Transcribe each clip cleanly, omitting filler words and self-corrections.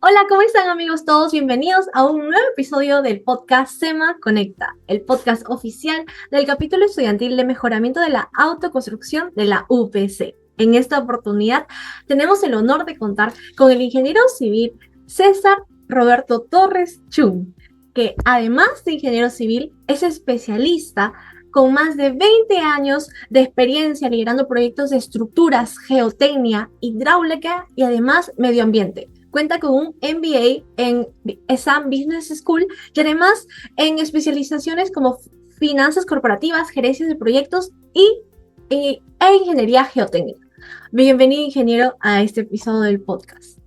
Hola, ¿cómo están amigos todos? Bienvenidos a un nuevo episodio del podcast SEMA Conecta, el podcast oficial del capítulo estudiantil de mejoramiento de la autoconstrucción de la UPC. En esta oportunidad tenemos el honor de contar con el ingeniero civil César Roberto Torres Chung, que además de ingeniero civil es especialista con más de 20 años de experiencia liderando proyectos de estructuras, geotecnia, hidráulica y además medio ambiente. Cuenta con un MBA en ESAM Business School y además en especializaciones como finanzas corporativas, gerencias de proyectos e ingeniería geotécnica. Bienvenido, ingeniero, a este episodio del podcast.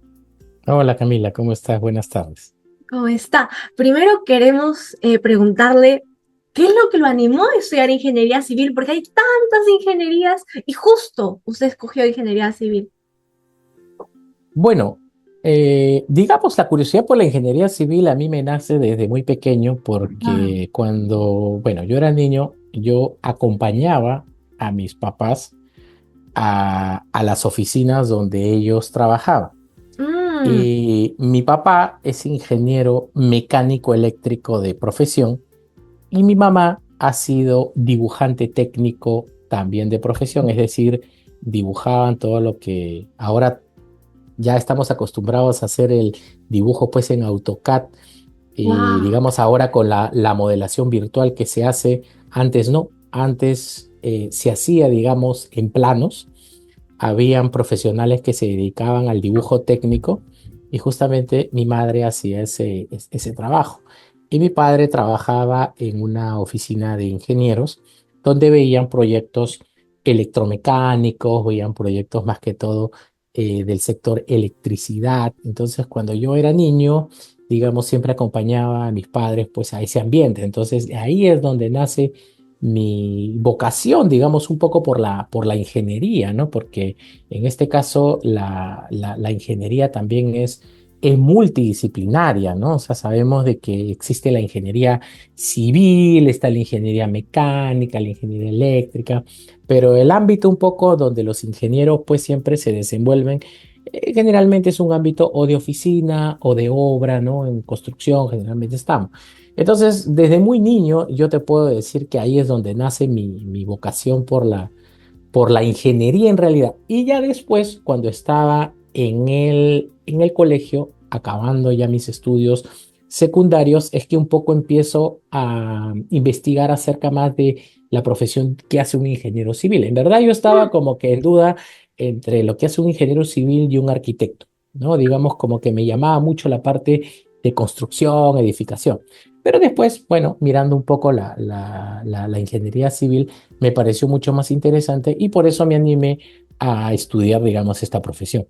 Hola Camila, ¿cómo estás? Buenas tardes. ¿Cómo está? Primero queremos preguntarle qué es lo que lo animó a estudiar ingeniería civil, porque hay tantas ingenierías y justo usted escogió ingeniería civil. Bueno, digamos la curiosidad por la ingeniería civil a mí me nace desde muy pequeño Ah. porque cuando yo era niño, yo acompañaba a mis papás a las oficinas donde ellos trabajaban. Mm. Y mi papá es ingeniero mecánico eléctrico de profesión y mi mamá ha sido dibujante técnico también de profesión, es decir, dibujaban todo lo que ahora ya estamos acostumbrados a hacer el dibujo pues en AutoCAD y Wow. digamos ahora con la modelación virtual que se hace, antes no, antes se hacía digamos en planos, habían profesionales que se dedicaban al dibujo técnico y justamente mi madre hacía ese trabajo. Y mi padre trabajaba en una oficina de ingenieros donde veían proyectos electromecánicos, veían proyectos más que todo del sector electricidad. Entonces, cuando yo era niño, digamos, siempre acompañaba a mis padres pues a ese ambiente. Entonces, ahí es donde nace mi vocación, digamos, un poco por la ingeniería, ¿no? Porque en este caso la ingeniería también es multidisciplinaria, ¿no? O sea, sabemos de que existe la ingeniería civil, está la ingeniería mecánica, la ingeniería eléctrica, pero el ámbito un poco donde los ingenieros pues siempre se desenvuelven, generalmente es un ámbito o de oficina o de obra, ¿no? En construcción generalmente estamos. Entonces, desde muy niño, yo te puedo decir que ahí es donde nace mi vocación por la ingeniería en realidad. Y ya después, cuando estaba en el colegio, acabando ya mis estudios secundarios, es que un poco empiezo a investigar acerca más de la profesión que hace un ingeniero civil. En verdad, yo estaba como que en duda entre lo que hace un ingeniero civil y un arquitecto, ¿no? Digamos como que me llamaba mucho la parte de construcción, edificación. Pero después, bueno, mirando un poco la ingeniería civil, me pareció mucho más interesante y por eso me animé a estudiar, digamos, esta profesión.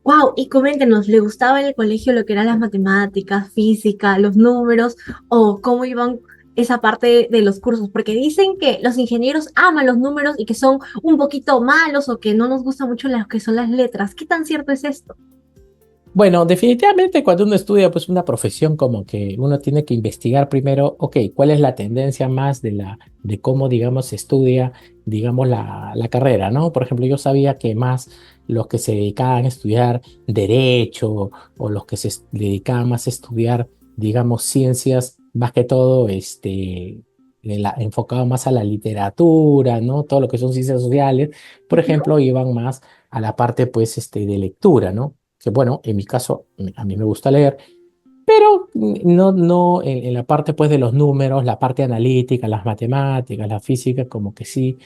Wow, y coméntenos, ¿le gustaba en el colegio lo que eran las matemáticas, física, los números o cómo iban esa parte de los cursos? Porque dicen que los ingenieros aman los números y que son un poquito malos o que no nos gusta mucho lo que son las letras. ¿Qué tan cierto es esto? Bueno, definitivamente cuando uno estudia pues una profesión como que uno tiene que investigar primero, ok, cuál es la tendencia más de cómo, digamos, se estudia, digamos, la carrera, ¿no? Por ejemplo, yo sabía que más los que se dedicaban a estudiar derecho o los que dedicaban más a estudiar, digamos, ciencias, más que todo, enfocado más a la literatura, ¿no? Todo lo que son ciencias sociales, por ejemplo, iban más a la parte, pues, de lectura, ¿no? Que bueno, en mi caso, a mí me gusta leer, pero no en la parte pues de los números, la parte analítica, las matemáticas, la física, como que sí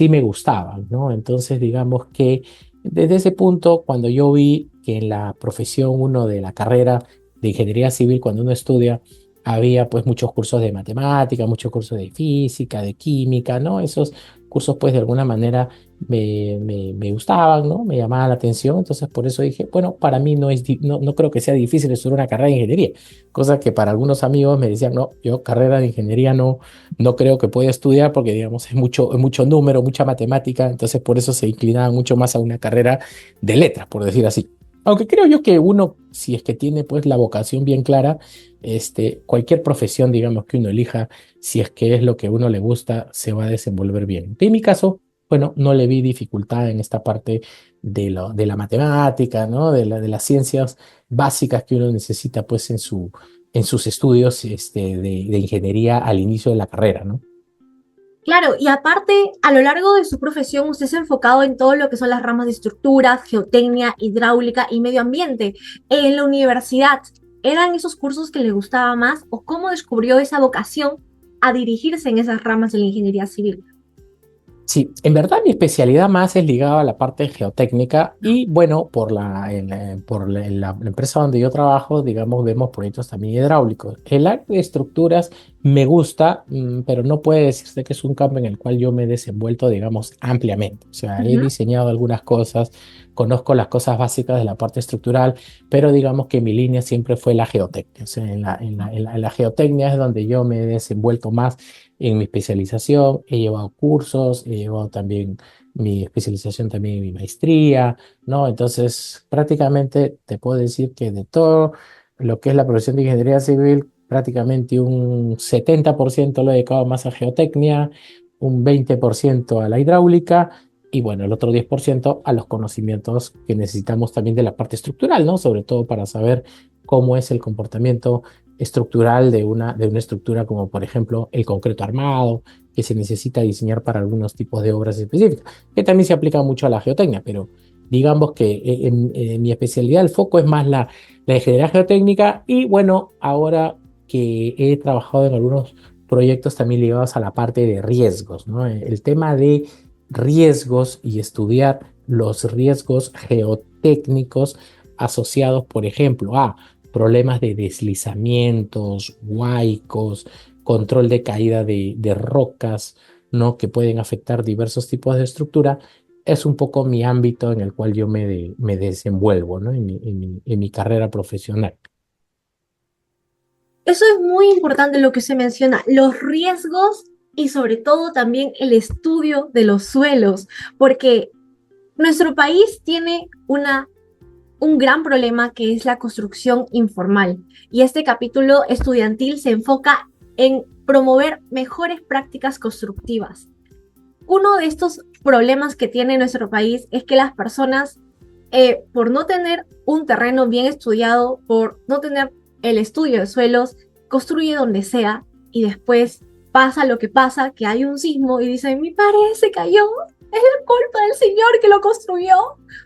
me gustaban, ¿no? Entonces, digamos que desde ese punto, cuando yo vi que en la profesión uno de la carrera de ingeniería civil, cuando uno estudia, había pues muchos cursos de matemática, muchos cursos de física, de química, ¿no? Esos cursos pues de alguna manera me gustaban, ¿no? Me llamaban la atención, entonces por eso dije, bueno, para mí no creo que sea difícil estudiar una carrera de ingeniería, cosa que para algunos amigos me decían, no, yo carrera de ingeniería no creo que pueda estudiar porque, digamos, es mucho número, mucha matemática, entonces por eso se inclinaban mucho más a una carrera de letras, por decir así. Aunque creo yo que uno, si es que tiene pues la vocación bien clara, cualquier profesión, digamos, que uno elija, si es que es lo que a uno le gusta, se va a desenvolver bien. En mi caso, bueno, no le vi dificultad en esta parte de la matemática, ¿no? De las ciencias básicas que uno necesita pues en sus estudios de ingeniería al inicio de la carrera, ¿no? Claro, y aparte, a lo largo de su profesión, usted se ha enfocado en todo lo que son las ramas de estructuras, geotecnia, hidráulica y medio ambiente. En la universidad, ¿eran esos cursos que le gustaba más o cómo descubrió esa vocación a dirigirse en esas ramas de la ingeniería civil? Sí, en verdad mi especialidad más es ligada a la parte geotécnica y bueno, la empresa donde yo trabajo, digamos, vemos proyectos también hidráulicos. El área de estructuras me gusta, pero no puede decirse que es un campo en el cual yo me he desenvuelto, digamos, ampliamente. O sea, he Ujú. diseñado algunas cosas, conozco las cosas básicas de la parte estructural, pero digamos que mi línea siempre fue la geotecnia. O sea, en la geotecnia es donde yo me he desenvuelto más en mi especialización. He llevado cursos, he llevado también mi especialización también en mi maestría, ¿no? Entonces, prácticamente te puedo decir que de todo lo que es la profesión de ingeniería civil, prácticamente un 70% lo he dedicado más a geotecnia, un 20% a la hidráulica y bueno, el otro 10% a los conocimientos que necesitamos también de la parte estructural, ¿no? Sobre todo para saber cómo es el comportamiento estructural de una estructura como por ejemplo el concreto armado, que se necesita diseñar para algunos tipos de obras específicas, que también se aplica mucho a la geotecnia, pero digamos que en mi especialidad el foco es más la ingeniería geotécnica y bueno, ahora que he trabajado en algunos proyectos también ligados a la parte de riesgos, ¿no? El tema de riesgos y estudiar los riesgos geotécnicos asociados, por ejemplo, a problemas de deslizamientos, huaicos, control de caída de rocas, ¿no? Que pueden afectar diversos tipos de estructura, es un poco mi ámbito en el cual yo me desenvuelvo, ¿no? En mi carrera profesional. Eso es muy importante lo que se menciona, los riesgos y sobre todo también el estudio de los suelos, porque nuestro país tiene un gran problema que es la construcción informal. Y este capítulo estudiantil se enfoca en promover mejores prácticas constructivas. Uno de estos problemas que tiene nuestro país es que las personas, por no tener un terreno bien estudiado, por no tener el estudio de suelos, construye donde sea y después pasa lo que pasa, que hay un sismo y dicen, mi pared se cayó, es la culpa del señor que lo construyó.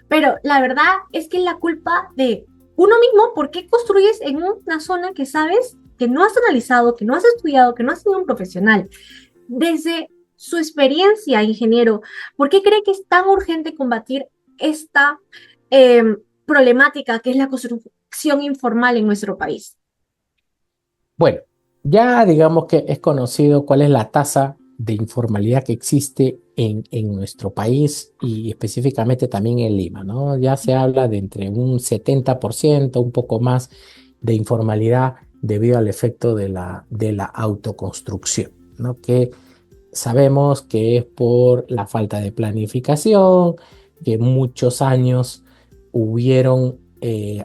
Pero la verdad es que es la culpa de uno mismo. ¿Por qué construyes en una zona que sabes que no has analizado, que no has estudiado, que no has sido un profesional? Desde su experiencia, ingeniero, ¿por qué cree que es tan urgente combatir esta eh, problemática que es la construcción informal en nuestro país? Bueno, ya digamos que es conocido cuál es la tasa de informalidad que existe en nuestro país y específicamente también en Lima, ¿no? Ya se habla de entre un 70%, un poco más de informalidad debido al efecto de la autoconstrucción, ¿no? Que sabemos que es por la falta de planificación, que muchos años hubieron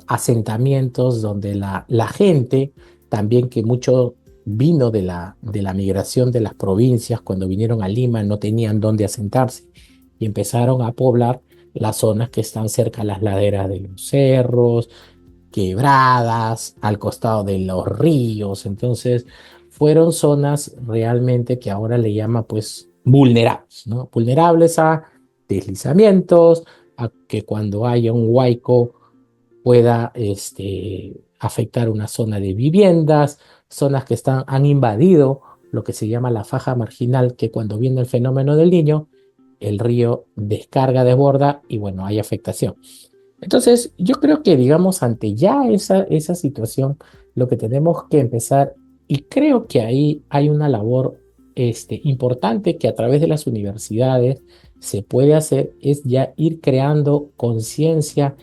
asentamientos donde la gente, también que mucho vino de la migración de las provincias, cuando vinieron a Lima no tenían dónde asentarse y empezaron a poblar las zonas que están cerca a las laderas de los cerros, quebradas, al costado de los ríos. Entonces, fueron zonas realmente que ahora le llama pues vulnerables, ¿no? Vulnerables a deslizamientos, a que cuando haya un huaico pueda afectar una zona de viviendas, zonas que han invadido lo que se llama la faja marginal, que cuando viene el fenómeno del Niño, el río descarga, desborda y bueno, hay afectación. Entonces, yo creo que, digamos, ante ya esa situación, lo que tenemos que empezar, y creo que ahí hay una labor importante que a través de las universidades se puede hacer, es ya ir creando conciencia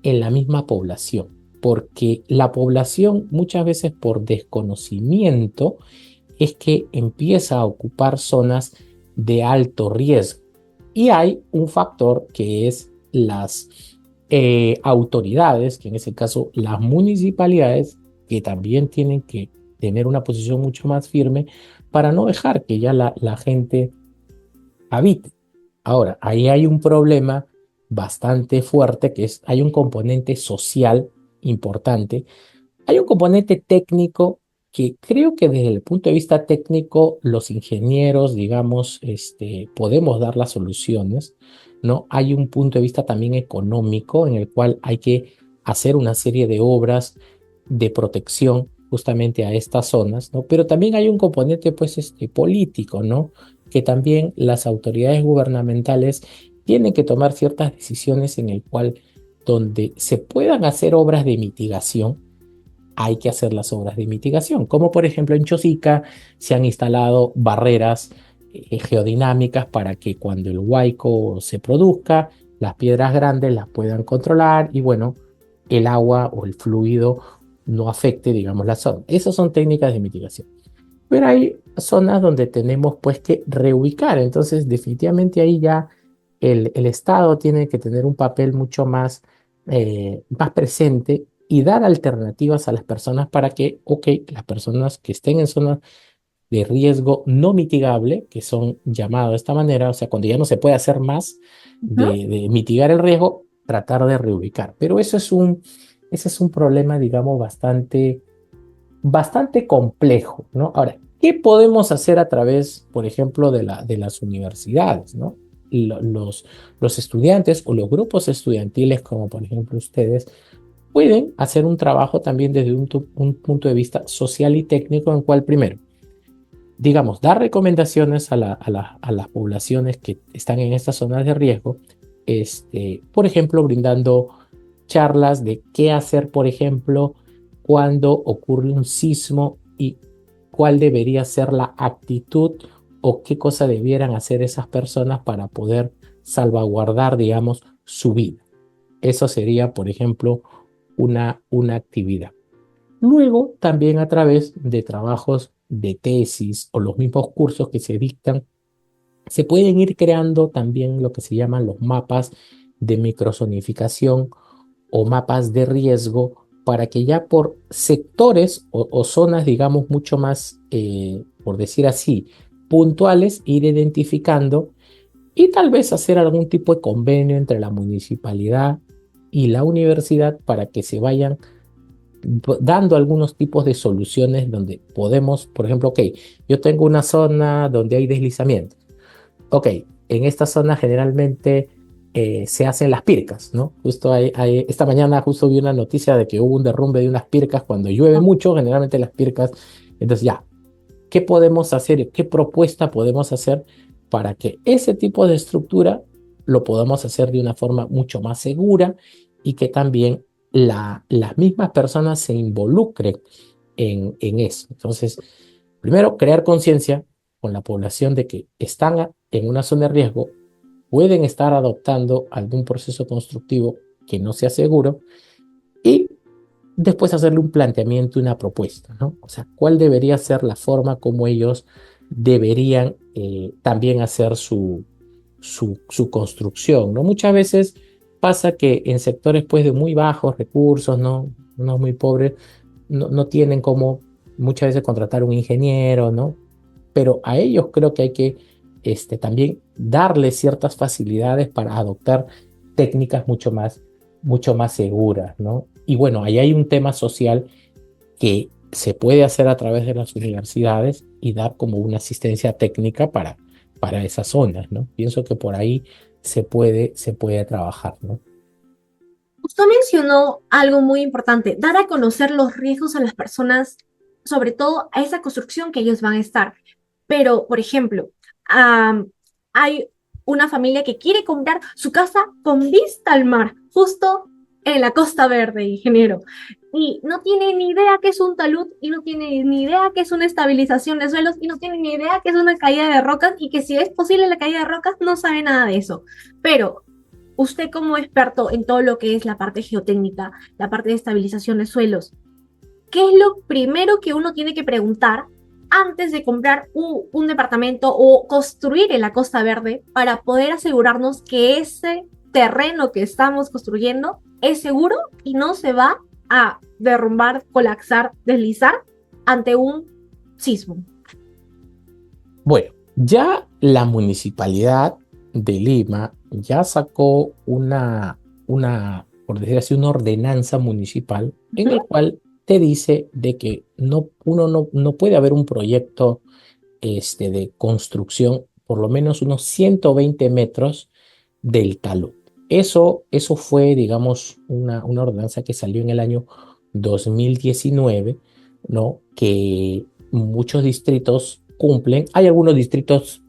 en la misma población, porque la población muchas veces por desconocimiento es que empieza a ocupar zonas de alto riesgo. Y hay un factor que es las autoridades, que en ese caso las municipalidades, que también tienen que tener una posición mucho más firme para no dejar que ya la gente habite. Ahora, ahí hay un problema bastante fuerte, hay un componente social importante, hay un componente técnico que creo que desde el punto de vista técnico los ingenieros, digamos, podemos dar las soluciones, ¿no? Hay un punto de vista también económico en el cual hay que hacer una serie de obras de protección justamente a estas zonas, ¿no? Pero también hay un componente, pues, político, ¿no? Que también las autoridades gubernamentales tienen que tomar ciertas decisiones en el cual, donde se puedan hacer obras de mitigación, hay que hacer las obras de mitigación, como por ejemplo en Chosica se han instalado barreras geodinámicas para que cuando el huaico se produzca, las piedras grandes las puedan controlar y bueno, el agua o el fluido no afecte, digamos, la zona. Esas son técnicas de mitigación. Pero hay zonas donde tenemos pues que reubicar, entonces definitivamente ahí ya el Estado tiene que tener un papel mucho más presente y dar alternativas a las personas para que, ok, las personas que estén en zonas de riesgo no mitigable, que son llamados de esta manera, o sea, cuando ya no se puede hacer más Ujú. de mitigar el riesgo, tratar de reubicar. Pero ese es un problema, digamos, bastante complejo, ¿no? Ahora, ¿qué podemos hacer a través, por ejemplo, de las universidades, ¿no? Los estudiantes o los grupos estudiantiles, como por ejemplo ustedes, pueden hacer un trabajo también desde un punto de vista social y técnico en el cual primero, digamos, dar recomendaciones a las poblaciones que están en estas zonas de riesgo, por ejemplo, brindando charlas de qué hacer, por ejemplo, cuando ocurre un sismo y cuál debería ser la actitud o qué cosa debieran hacer esas personas para poder salvaguardar, digamos, su vida. Eso sería, por ejemplo, una actividad. Luego, también a través de trabajos de tesis o los mismos cursos que se dictan, se pueden ir creando también lo que se llaman los mapas de microzonificación o mapas de riesgo para que ya por sectores o zonas, digamos, mucho más, por decir así, puntuales, ir identificando y tal vez hacer algún tipo de convenio entre la municipalidad y la universidad para que se vayan dando algunos tipos de soluciones donde podemos, por ejemplo, ok, yo tengo una zona donde hay deslizamiento. Ok, en esta zona generalmente se hacen las pircas, ¿no? Esta mañana justo vi una noticia de que hubo un derrumbe de unas pircas cuando llueve mucho, generalmente las pircas. Entonces ya, ¿qué podemos hacer? ¿Qué propuesta podemos hacer para que ese tipo de estructura lo podamos hacer de una forma mucho más segura y que también las mismas personas se involucren en eso? Entonces, primero, crear conciencia con la población de que están en una zona de riesgo, pueden estar adoptando algún proceso constructivo que no sea seguro y después hacerle un planteamiento, una propuesta, ¿no? O sea, ¿cuál debería ser la forma como ellos deberían también hacer su construcción, ¿no? Muchas veces pasa que en sectores pues de muy bajos recursos, ¿no? Unos muy pobres, no tienen como muchas veces contratar un ingeniero, ¿no? Pero a ellos creo que hay que también darles ciertas facilidades para adoptar técnicas mucho más seguras, ¿no? Y bueno, ahí hay un tema social que se puede hacer a través de las universidades y dar como una asistencia técnica para esas zonas, ¿no? Pienso que por ahí se puede trabajar, ¿no? Usted mencionó algo muy importante, dar a conocer los riesgos a las personas, sobre todo a esa construcción que ellos van a estar. Pero, por ejemplo, hay una familia que quiere comprar su casa con vista al mar, justo en la Costa Verde, ingeniero, y no tiene ni idea qué es un talud, y no tiene ni idea qué es una estabilización de suelos, y no tiene ni idea qué es una caída de rocas, y que si es posible la caída de rocas, no sabe nada de eso. Pero usted como experto en todo lo que es la parte geotécnica, la parte de estabilización de suelos, ¿qué es lo primero que uno tiene que preguntar antes de comprar un departamento o construir en la Costa Verde para poder asegurarnos que ese terreno que estamos construyendo es seguro y no se va a derrumbar, colapsar, deslizar ante un sismo? Bueno, ya la municipalidad de Lima ya sacó por decir así, una ordenanza municipal en Ujú. el cual te dice de que uno no puede haber un proyecto de construcción por lo menos unos 120 metros del talud. Eso fue, digamos, una ordenanza que salió en el año 2019, ¿no? Que muchos distritos cumplen. Hay algunos distritos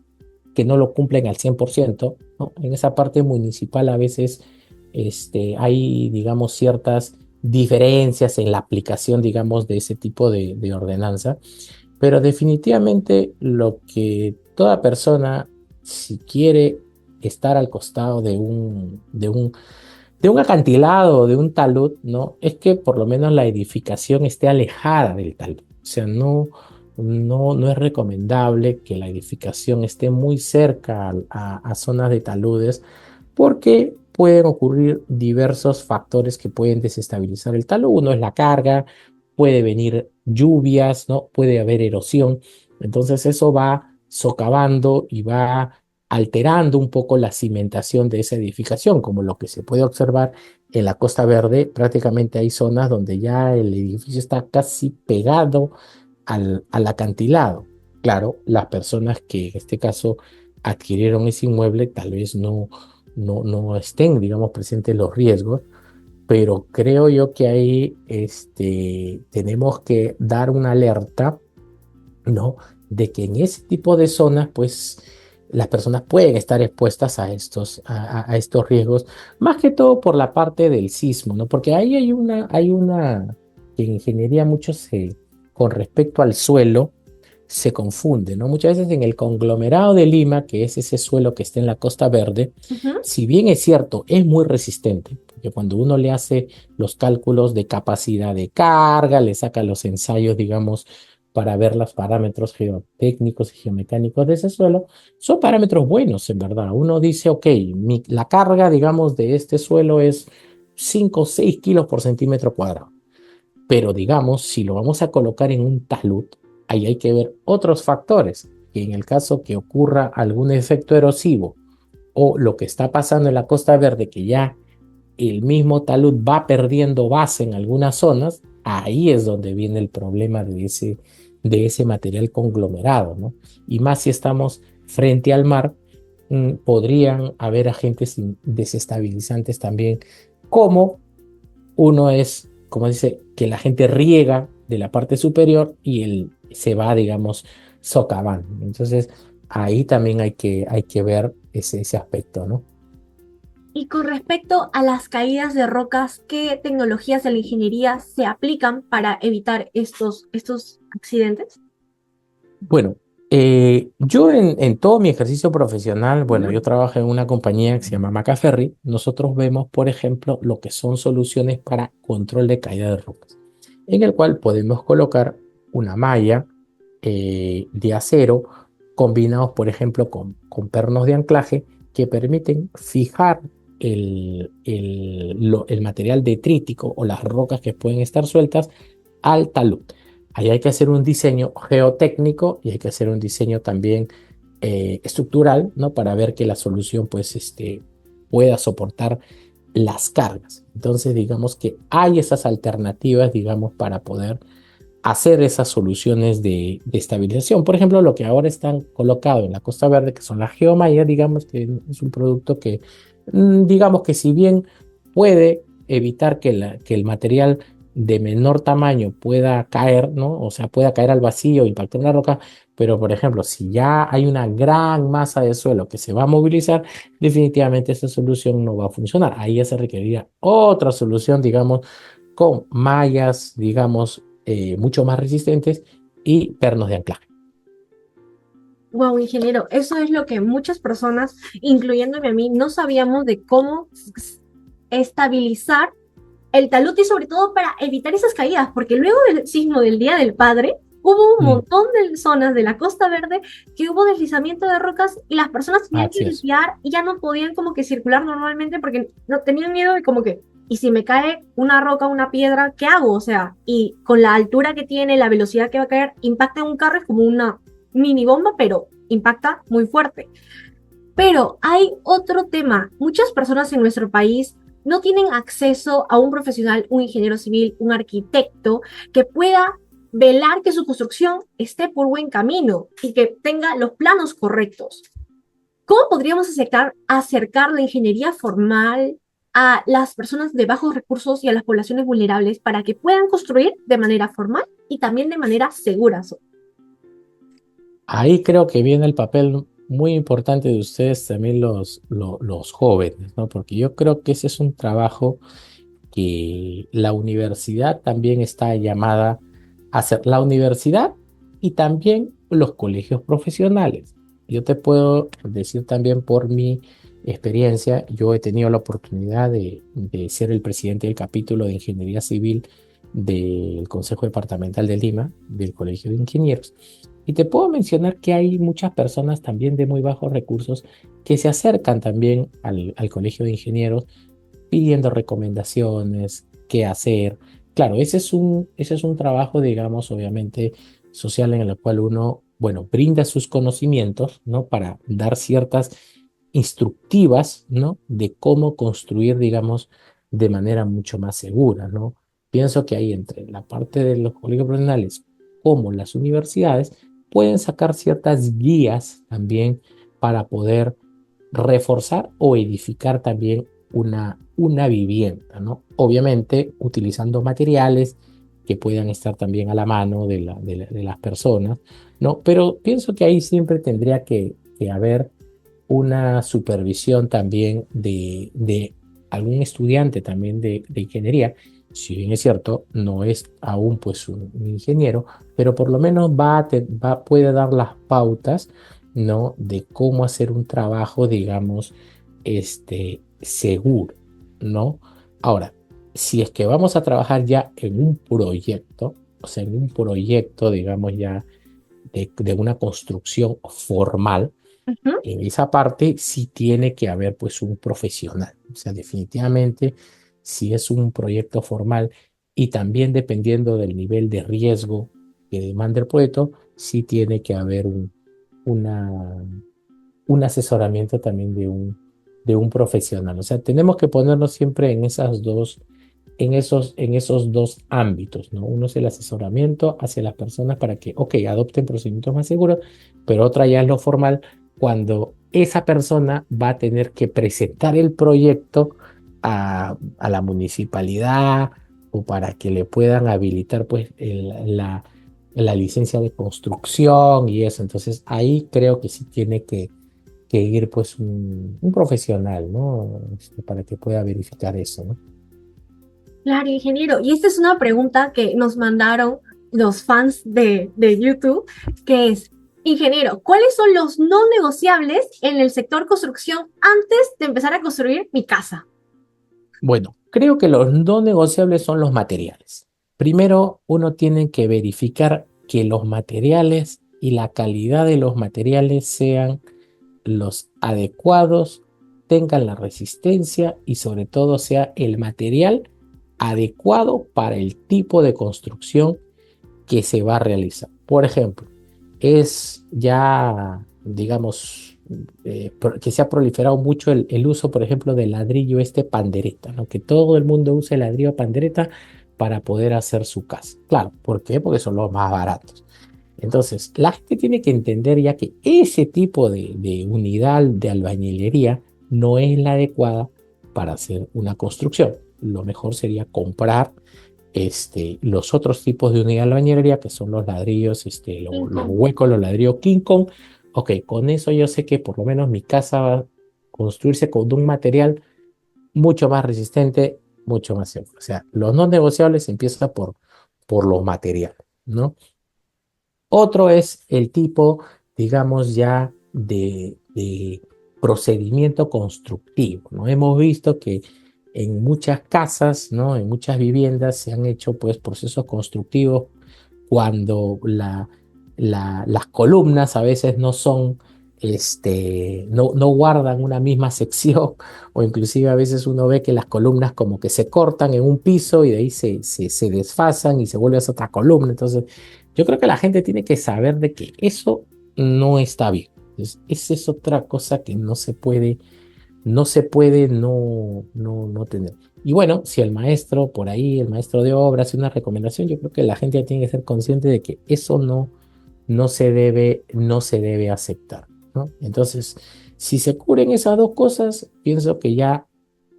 que no lo cumplen al 100%, ¿no? En esa parte municipal a veces hay, digamos, ciertas diferencias en la aplicación, digamos, de ese tipo de ordenanza, pero definitivamente lo que toda persona, si quiere estar al costado de un acantilado, de un talud, ¿no? Es que por lo menos la edificación esté alejada del talud. O sea, no es recomendable que la edificación esté muy cerca a zonas de taludes porque pueden ocurrir diversos factores que pueden desestabilizar el talud. Uno es la carga, puede venir lluvias, ¿no? Puede haber erosión. Entonces eso va socavando y va alterando un poco la cimentación de esa edificación, como lo que se puede observar en la Costa Verde. Prácticamente hay zonas donde ya el edificio está casi pegado al acantilado. Claro, las personas que en este caso adquirieron ese inmueble tal vez no estén, digamos, presentes los riesgos, pero creo yo que ahí tenemos que dar una alerta, ¿no? De que en ese tipo de zonas, pues, las personas pueden estar expuestas a estos riesgos, más que todo por la parte del sismo, ¿no? Porque ahí hay una que en ingeniería con respecto al suelo, se confunde, ¿no? Muchas veces en el conglomerado de Lima, que es ese suelo que está en la Costa Verde, Ujú. si bien es cierto, es muy resistente, porque cuando uno le hace los cálculos de capacidad de carga, le saca los ensayos, digamos, para ver los parámetros geotécnicos y geomecánicos de ese suelo, son parámetros buenos, en verdad. Uno dice, ok, la carga, digamos, de este suelo es 5 o 6 kilos por centímetro cuadrado. Pero digamos, si lo vamos a colocar en un talud, ahí hay que ver otros factores, que en el caso que ocurra algún efecto erosivo o lo que está pasando en la Costa Verde, que ya el mismo talud va perdiendo base en algunas zonas, ahí es donde viene el problema de ese material conglomerado, ¿no? Y más si estamos frente al mar, podrían haber agentes desestabilizantes también, como uno es, como dice, que la gente riega de la parte superior y él se va, digamos, socavando. Entonces, ahí también hay que ver ese aspecto, ¿no? Y con respecto a las caídas de rocas, ¿qué tecnologías de la ingeniería se aplican para evitar estos accidentes? Bueno, yo en todo mi ejercicio profesional, bueno, Ujú. yo trabajo en una compañía que se llama Macaferri. Nosotros vemos, por ejemplo, lo que son soluciones para control de caída de rocas, en el cual podemos colocar una malla de acero combinados, por ejemplo, con pernos de anclaje que permiten fijar el material detrítico o las rocas que pueden estar sueltas al talud. Ahí hay que hacer un diseño geotécnico y hay que hacer un diseño también estructural, ¿no? Para ver que la solución, pues, pueda soportar las cargas. Entonces, digamos que hay esas alternativas, digamos, para poder hacer esas soluciones de estabilización. Por ejemplo, lo que ahora están colocado en la Costa Verde, que son las geomallas, digamos que es un producto que, digamos que si bien puede evitar que el material de menor tamaño pueda caer, ¿no? O sea, pueda caer al vacío, impactar una roca, pero por ejemplo, si ya hay una gran masa de suelo que se va a movilizar, definitivamente esa solución no va a funcionar. Ahí ya se requeriría otra solución, digamos, con mallas, digamos, mucho más resistentes y pernos de anclaje. Wow, ingeniero, eso es lo que muchas personas, incluyéndome a mí, no sabíamos de cómo estabilizar el talud y sobre todo para evitar esas caídas, porque luego del sismo del Día del Padre hubo un Mm, montón de zonas de la Costa Verde que hubo deslizamiento de rocas y las personas tenían que así es. limpiar y ya no podían como que circular normalmente porque no tenían miedo de como que, ¿y si me cae una roca, una piedra, qué hago? O sea, y con la altura que tiene, la velocidad que va a caer, impacta en un carro, es como una mini bomba, pero impacta muy fuerte. Pero hay otro tema. Muchas personas en nuestro país no tienen acceso a un profesional, un ingeniero civil, un arquitecto que pueda velar que su construcción esté por buen camino y que tenga los planos correctos. ¿Cómo podríamos acercar la ingeniería formal a las personas de bajos recursos y a las poblaciones vulnerables para que puedan construir de manera formal y también de manera segura? Ahí creo que viene el papel muy importante de ustedes también los jóvenes, ¿no? Porque yo creo que ese es un trabajo que la universidad también está llamada a hacer. La universidad y también los colegios profesionales. Yo te puedo decir también por mi experiencia, yo he tenido la oportunidad de ser el presidente del capítulo de Ingeniería Civil del Consejo Departamental de Lima, del Colegio de Ingenieros. Y te puedo mencionar que hay muchas personas también de muy bajos recursos que se acercan también al Colegio de Ingenieros pidiendo recomendaciones, qué hacer. Claro, ese es un trabajo, digamos, obviamente social en el cual uno, bueno, brinda sus conocimientos, ¿no? Para dar ciertas instructivas, ¿no? De cómo construir, digamos, de manera mucho más segura, ¿no? Pienso que ahí entre la parte de los colegios profesionales como las universidades pueden sacar ciertas guías también para poder reforzar o edificar también una vivienda, ¿no? Obviamente utilizando materiales que puedan estar también a la mano de las personas, ¿no? Pero pienso que ahí siempre tendría que haber una supervisión también de algún estudiante también de ingeniería. Si bien es cierto, no es aún pues un ingeniero, pero por lo menos puede dar las pautas, ¿no? De cómo hacer un trabajo, digamos, seguro, ¿no? Ahora, si es que vamos a trabajar ya en un proyecto, o sea, en un proyecto, digamos, ya de una construcción formal, Ujú. en esa parte sí tiene que haber pues un profesional. O sea, definitivamente si es un proyecto formal y también dependiendo del nivel de riesgo que demanda el proyecto, sí tiene que haber una, un asesoramiento también de un profesional. O sea, tenemos que ponernos siempre en en esos dos ámbitos, ¿no? Uno es el asesoramiento hacia las personas para que, ok, adopten procedimientos más seguros, pero otra ya es lo formal, cuando esa persona va a tener que presentar el proyecto a la municipalidad o para que le puedan habilitar pues la licencia de construcción y eso. Entonces ahí creo que sí tiene que ir pues un profesional, ¿no? Para que pueda verificar eso, ¿no? Claro, ingeniero. Y esta es una pregunta que nos mandaron los fans de YouTube, que es, ingeniero, ¿cuáles son los no negociables en el sector construcción antes de empezar a construir mi casa? Bueno, creo que los no negociables son los materiales. Primero, uno tiene que verificar que los materiales y la calidad de los materiales sean los adecuados, tengan la resistencia y sobre todo sea el material adecuado para el tipo de construcción que se va a realizar. Por ejemplo, es ya, digamos, que se ha proliferado mucho el uso, por ejemplo, del ladrillo pandereta, ¿no? Que todo el mundo use el ladrillo pandereta para poder hacer su casa. Claro, ¿por qué? Porque son los más baratos. Entonces, la gente tiene que entender ya que ese tipo de unidad de albañilería no es la adecuada para hacer una construcción. Lo mejor sería comprar los otros tipos de unidad de albañilería, que son los ladrillos, los Cinco. huecos, los ladrillos King Kong. Ok, con eso yo sé que por lo menos mi casa va a construirse con un material mucho más resistente, mucho más seguro. O sea, los no negociables empieza por los materiales, ¿no? Otro es el tipo, digamos, ya de procedimiento constructivo, ¿no? Hemos visto que en muchas casas, ¿no? En muchas viviendas se han hecho, pues, procesos constructivos cuando las columnas a veces no son, no guardan una misma sección, o inclusive a veces uno ve que las columnas como que se cortan en un piso y de ahí se desfasan y se vuelve a hacer otra columna. Entonces, yo creo que la gente tiene que saber de que eso no está bien, Esa es otra cosa que no se puede no tener. Y bueno, si el maestro por ahí, el maestro de obra hace una recomendación, yo creo que la gente ya tiene que ser consciente de que eso no se debe aceptar, ¿no? Entonces, si se cubren esas dos cosas, pienso que ya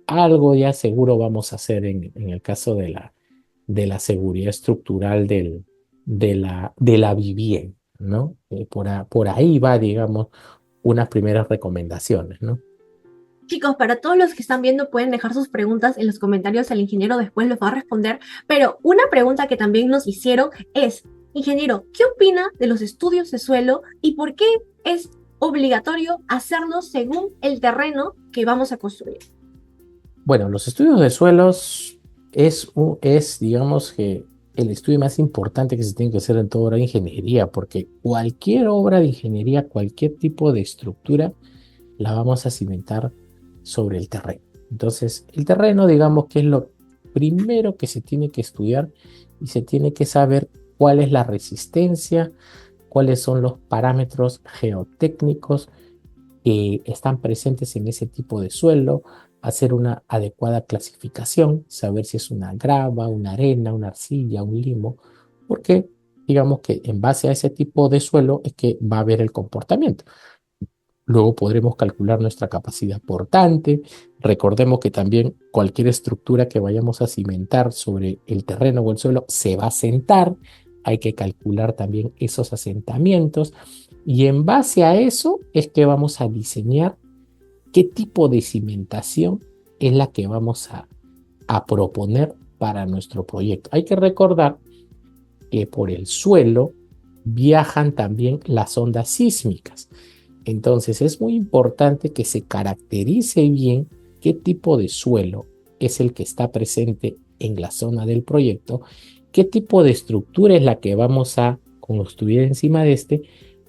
algo ya seguro vamos a hacer en el caso de la seguridad estructural de la vivienda, ¿no? Por ahí va, digamos, unas primeras recomendaciones, ¿no? Chicos, para todos los que están viendo pueden dejar sus preguntas en los comentarios, el ingeniero después los va a responder, pero una pregunta que también nos hicieron es, ingeniero, ¿qué opina de los estudios de suelo y por qué es obligatorio hacerlos según el terreno que vamos a construir? Bueno, los estudios de suelos digamos que el estudio más importante que se tiene que hacer en toda obra de ingeniería, porque cualquier obra de ingeniería, cualquier tipo de estructura, la vamos a cimentar sobre el terreno. Entonces, el terreno, digamos que es lo primero que se tiene que estudiar y se tiene que saber cuál es la resistencia, cuáles son los parámetros geotécnicos que están presentes en ese tipo de suelo, hacer una adecuada clasificación, saber si es una grava, una arena, una arcilla, un limo, porque digamos que en base a ese tipo de suelo es que va a haber el comportamiento. Luego podremos calcular nuestra capacidad portante. Recordemos que también cualquier estructura que vayamos a cimentar sobre el terreno o el suelo se va a asentar. Hay que calcular también esos asentamientos. Y en base a eso es que vamos a diseñar qué tipo de cimentación es la que vamos a proponer para nuestro proyecto. Hay que recordar que por el suelo viajan también las ondas sísmicas. Entonces es muy importante que se caracterice bien qué tipo de suelo es el que está presente en la zona del proyecto, qué tipo de estructura es la que vamos a construir encima de este,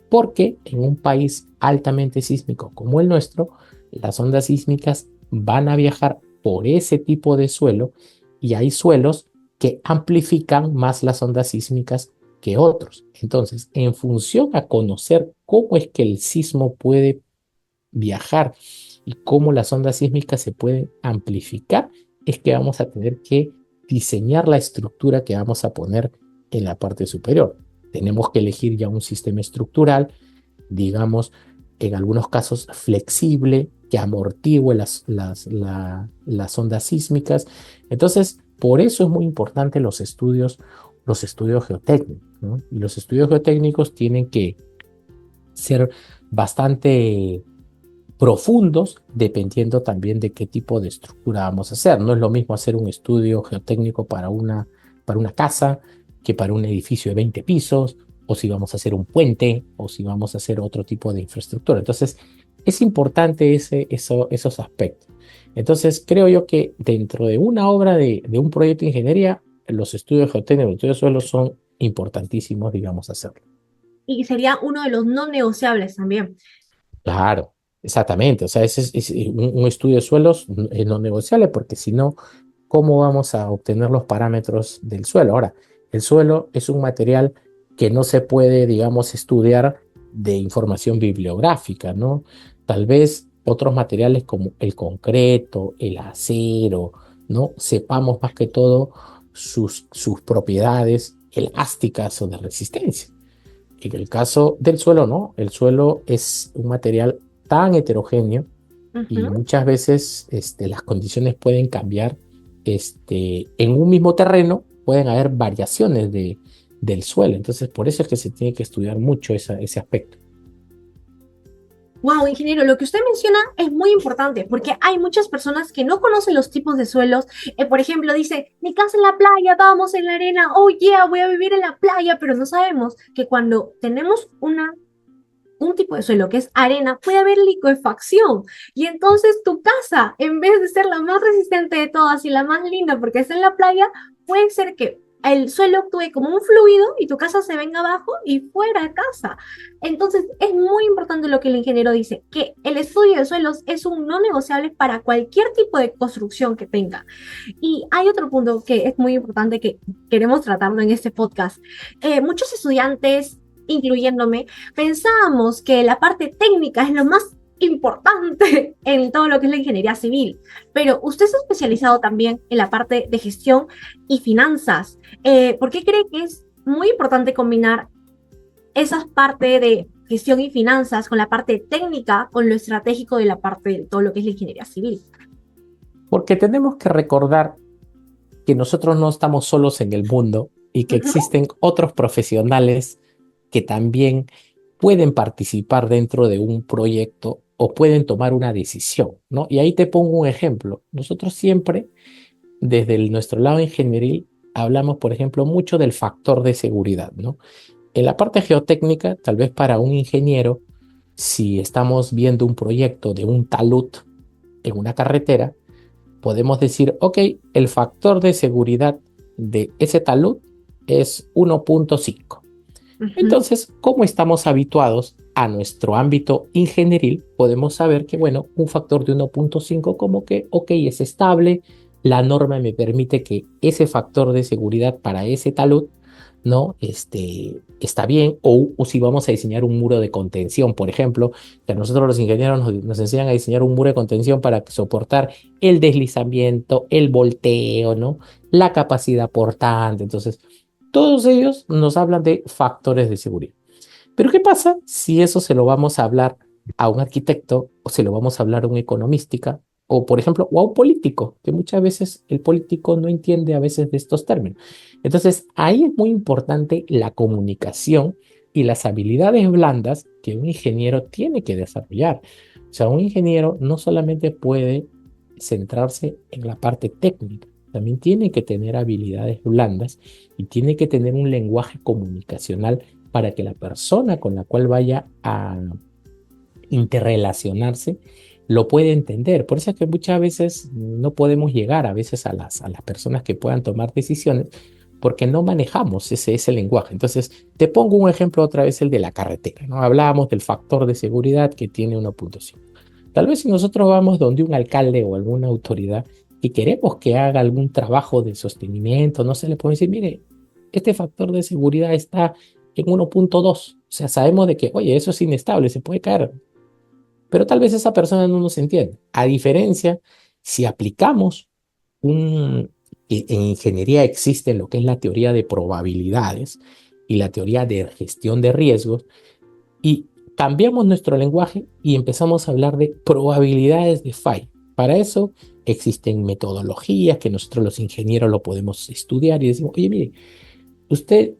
porque en un país altamente sísmico como el nuestro, las ondas sísmicas van a viajar por ese tipo de suelo y hay suelos que amplifican más las ondas sísmicas que otros. Entonces, en función a conocer cómo es que el sismo puede viajar y cómo las ondas sísmicas se pueden amplificar, es que vamos a tener que diseñar la estructura que vamos a poner en la parte superior. Tenemos que elegir ya un sistema estructural, digamos, en algunos casos flexible, que amortigue las ondas sísmicas. Entonces, por eso es muy importante los estudios geotécnicos, ¿no? Y los estudios geotécnicos tienen que ser bastante profundos, dependiendo también de qué tipo de estructura vamos a hacer. No es lo mismo hacer un estudio geotécnico para una casa que para un edificio de 20 pisos, o si vamos a hacer un puente, o si vamos a hacer otro tipo de infraestructura. Entonces, es importante esos aspectos. Entonces, creo yo que dentro de una obra de un proyecto de ingeniería, los estudios geotécnicos, los estudios de suelo son importantísimos, digamos, hacerlo. Y sería uno de los no negociables también. Claro, exactamente. O sea, ese es un estudio de suelos es no negociable porque si no, ¿cómo vamos a obtener los parámetros del suelo? Ahora, el suelo es un material que no se puede, digamos, estudiar de información bibliográfica, ¿no? Tal vez otros materiales como el concreto, el acero, ¿no? Sepamos más que todo sus propiedades elásticas o de resistencia. En el caso del suelo, no. El suelo es un material tan heterogéneo y Ujú. muchas veces las condiciones pueden cambiar. En un mismo terreno pueden haber variaciones del suelo. Entonces, por eso es que se tiene que estudiar mucho ese aspecto. Wow, ingeniero, lo que usted menciona es muy importante porque hay muchas personas que no conocen los tipos de suelos. Por ejemplo, dice, mi casa en la playa, vamos en la arena, oh yeah, voy a vivir en la playa, pero no sabemos que cuando tenemos un tipo de suelo que es arena, puede haber liquefacción. Y entonces tu casa, en vez de ser la más resistente de todas y la más linda porque está en la playa, puede ser que el suelo actúe como un fluido y tu casa se venga abajo y fuera de casa. Entonces es muy importante lo que el ingeniero dice, que el estudio de suelos es un no negociable para cualquier tipo de construcción que tenga. Y hay otro punto que es muy importante que queremos tratarlo en este podcast. Muchos estudiantes incluyéndome, pensábamos que la parte técnica es lo más importante en todo lo que es la ingeniería civil, pero usted se ha especializado también en la parte de gestión y finanzas. ¿Por qué cree que es muy importante combinar esa parte de gestión y finanzas con la parte técnica, con lo estratégico de la parte de todo lo que es la ingeniería civil? Porque tenemos que recordar que nosotros no estamos solos en el mundo y que Ujú. existen otros profesionales que también pueden participar dentro de un proyecto o pueden tomar una decisión, ¿no? Y ahí te pongo un ejemplo. Nosotros siempre, desde nuestro lado ingenieril, hablamos, por ejemplo, mucho del factor de seguridad, ¿no? En la parte geotécnica, tal vez para un ingeniero, si estamos viendo un proyecto de un talud en una carretera, podemos decir, ok, el factor de seguridad de ese talud es 1.5. Ujú. Entonces, como estamos habituados a nuestro ámbito ingenieril, podemos saber que, bueno, un factor de 1.5 como que, ok, es estable, la norma me permite que ese factor de seguridad para ese talud, ¿no? Está bien, o si vamos a diseñar un muro de contención, por ejemplo, que a nosotros los ingenieros nos enseñan a diseñar un muro de contención para soportar el deslizamiento, el volteo, ¿no? La capacidad portante. Entonces, todos ellos nos hablan de factores de seguridad. Pero ¿qué pasa si eso se lo vamos a hablar a un arquitecto o se lo vamos a hablar a un economística o, por ejemplo, o a un político, que muchas veces el político no entiende a veces de estos términos? Entonces, ahí es muy importante la comunicación y las habilidades blandas que un ingeniero tiene que desarrollar. O sea, un ingeniero no solamente puede centrarse en la parte técnica, también tiene que tener habilidades blandas y tiene que tener un lenguaje comunicacional para que la persona con la cual vaya a interrelacionarse lo pueda entender. Por eso es que muchas veces no podemos llegar a veces a las personas que puedan tomar decisiones porque no manejamos ese lenguaje. Entonces, te pongo un ejemplo otra vez, el de la carretera, ¿no? Hablábamos del factor de seguridad que tiene 1.5. Tal vez si nosotros vamos donde un alcalde o alguna autoridad y queremos que haga algún trabajo de sostenimiento, no se le puede decir, mire, este factor de seguridad está en 1.2. O sea, sabemos de que, oye, eso es inestable, se puede caer. Pero tal vez esa persona no nos entiende. A diferencia, si aplicamos en ingeniería existe lo que es la teoría de probabilidades y la teoría de gestión de riesgos, y cambiamos nuestro lenguaje y empezamos a hablar de probabilidades de falla. Para eso existen metodologías que nosotros los ingenieros lo podemos estudiar y decimos, oye, mire, usted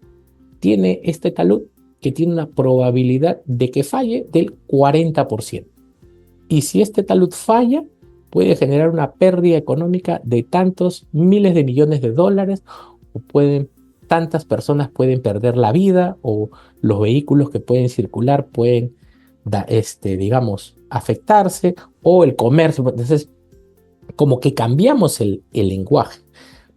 tiene este talud que tiene una probabilidad de que falle del 40%. Y si este talud falla, puede generar una pérdida económica de tantos miles de millones de dólares, o tantas personas pueden perder la vida, o los vehículos que pueden circular pueden, digamos, afectarse, o el comercio. Entonces, como que cambiamos el lenguaje.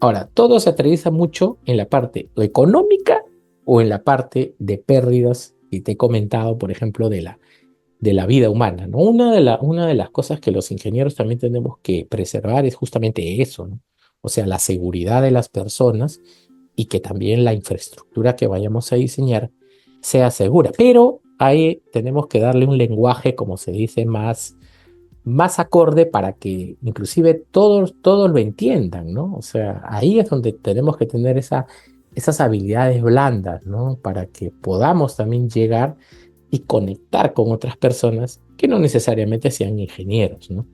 Ahora, todo se aterriza mucho en la parte económica o en la parte de pérdidas, y te he comentado, por ejemplo, de la vida humana, ¿no? Una de las cosas que los ingenieros también tenemos que preservar es justamente eso, ¿no? O sea, la seguridad de las personas y que también la infraestructura que vayamos a diseñar sea segura. Pero ahí tenemos que darle un lenguaje, como se dice, más acorde para que inclusive todos lo entiendan, ¿no? O sea, ahí es donde tenemos que tener esas habilidades blandas, ¿no? Para que podamos también llegar y conectar con otras personas que no necesariamente sean ingenieros, ¿no?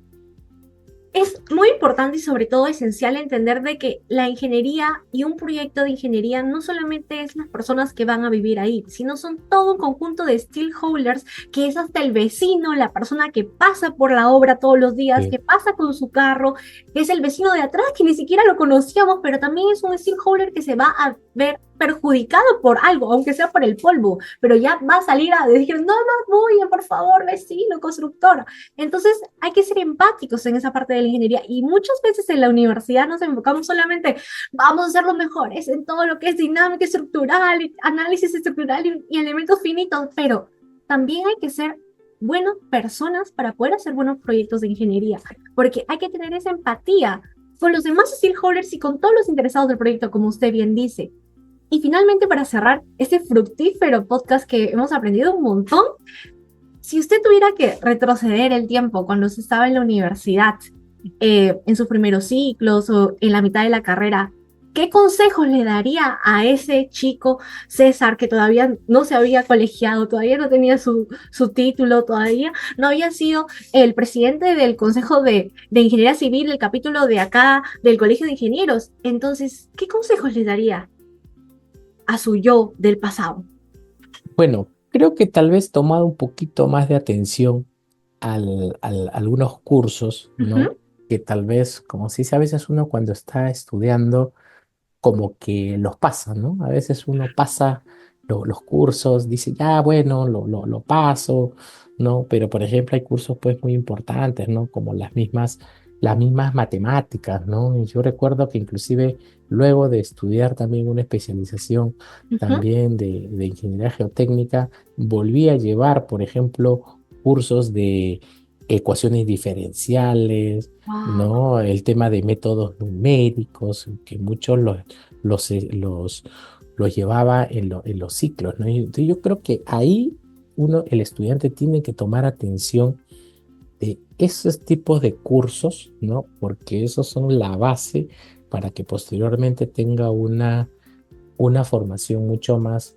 Es muy importante y sobre todo esencial entender de que la ingeniería y un proyecto de ingeniería no solamente es las personas que van a vivir ahí, sino son todo un conjunto de stakeholders que es hasta el vecino, la persona que pasa por la obra todos los días, Sí, que pasa con su carro, que es el vecino de atrás que ni siquiera lo conocíamos, pero también es un stakeholder que se va a ver perjudicado por algo, aunque sea por el polvo, pero ya va a salir a decir, no más bulla, por favor, vecino, constructor. Entonces hay que ser empáticos en esa parte de la ingeniería y muchas veces en la universidad nos enfocamos solamente, vamos a ser los mejores en todo lo que es dinámica estructural, análisis estructural y elementos finitos, pero también hay que ser buenas personas para poder hacer buenos proyectos de ingeniería, porque hay que tener esa empatía con los demás stakeholders y con todos los interesados del proyecto, como usted bien dice. Y finalmente, para cerrar este fructífero podcast que hemos aprendido un montón, si usted tuviera que retroceder el tiempo cuando usted estaba en la universidad, en sus primeros ciclos o en la mitad de la carrera, ¿qué consejos le daría a ese chico César que todavía no se había colegiado, todavía no tenía su título, todavía no había sido el presidente del Consejo de Ingeniería Civil, el capítulo de acá del Colegio de Ingenieros? Entonces, ¿qué consejos le daría a su yo del pasado? Bueno, creo que tal vez tomado un poquito más de atención algunos cursos, ¿no? Ujú. Que tal vez, como se dice, a veces uno cuando está estudiando, como que los pasa, ¿no? A veces uno pasa los cursos, dice, ya, bueno, lo paso, ¿no? Pero, por ejemplo, hay cursos, pues, muy importantes, ¿no? Como las mismas matemáticas, ¿no? Y yo recuerdo que inclusive luego de estudiar también una especialización Ujú. también de ingeniería geotécnica, volví a llevar, por ejemplo, cursos de ecuaciones diferenciales, Wow. ¿no? El tema de métodos numéricos, que muchos los, eh, los, los llevaba en los ciclos, ¿no? Y entonces yo creo que ahí el estudiante tiene que tomar atención de esos tipos de cursos, ¿no? Porque esos son la base para que posteriormente tenga una formación mucho más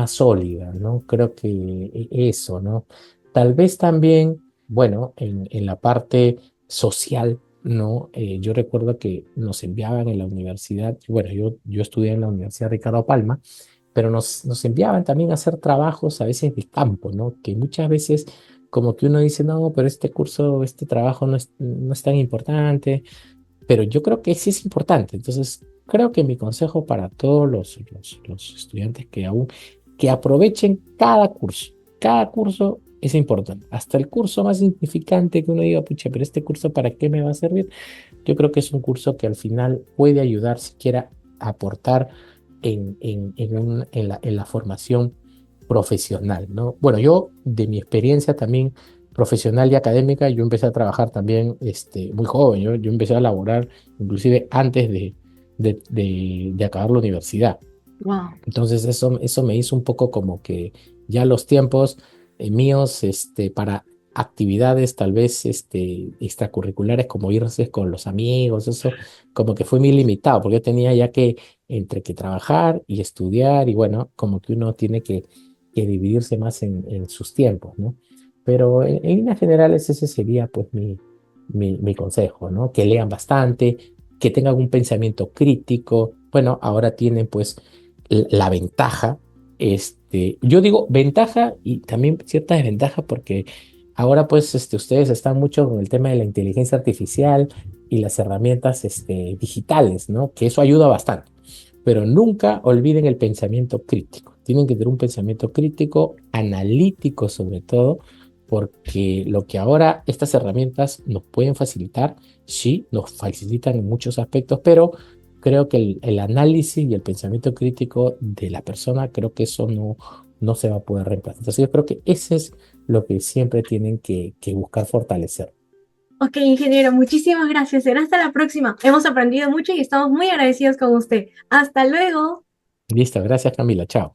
sólida, ¿no? Creo que eso, ¿no? Tal vez también, bueno, en la parte social, ¿no? Yo recuerdo que nos enviaban en la universidad, bueno, yo estudié en la Universidad Ricardo Palma, pero nos enviaban también a hacer trabajos a veces de campo, ¿no? Que muchas veces como que uno dice, no, pero este curso, este trabajo no es tan importante, pero yo creo que sí es importante. Entonces, creo que mi consejo para todos los estudiantes que aprovechen cada curso. Cada curso es importante. Hasta el curso más insignificante que uno diga, pucha, pero este curso ¿para qué me va a servir? Yo creo que es un curso que al final puede ayudar siquiera a aportar en la formación profesional, ¿no? Bueno, yo de mi experiencia también profesional y académica, yo empecé a trabajar también muy joven, yo empecé a laborar inclusive antes de acabar la universidad. Wow. Entonces eso me hizo un poco como que ya los tiempos míos para actividades tal vez extracurriculares como irse con los amigos, eso como que fue muy limitado, porque yo tenía ya que entre que trabajar y estudiar y bueno, como que uno tiene que dividirse más en sus tiempos, ¿no? Pero en líneas generales ese sería pues mi consejo, ¿no? Que lean bastante, que tengan un pensamiento crítico. Bueno, ahora tienen pues la ventaja, yo digo ventaja y también cierta desventaja porque ahora pues ustedes están mucho con el tema de la inteligencia artificial y las herramientas digitales, ¿no? Que eso ayuda bastante, pero nunca olviden el pensamiento crítico. Tienen que tener un pensamiento crítico, analítico sobre todo, porque lo que ahora estas herramientas nos pueden facilitar, sí, nos facilitan en muchos aspectos, pero creo que el análisis y el pensamiento crítico de la persona, creo que eso no se va a poder reemplazar. Entonces yo creo que ese es lo que siempre tienen que buscar fortalecer. Ok, ingeniero, muchísimas gracias. Será hasta la próxima. Hemos aprendido mucho y estamos muy agradecidos con usted. Hasta luego. Listo, gracias Camila, chao.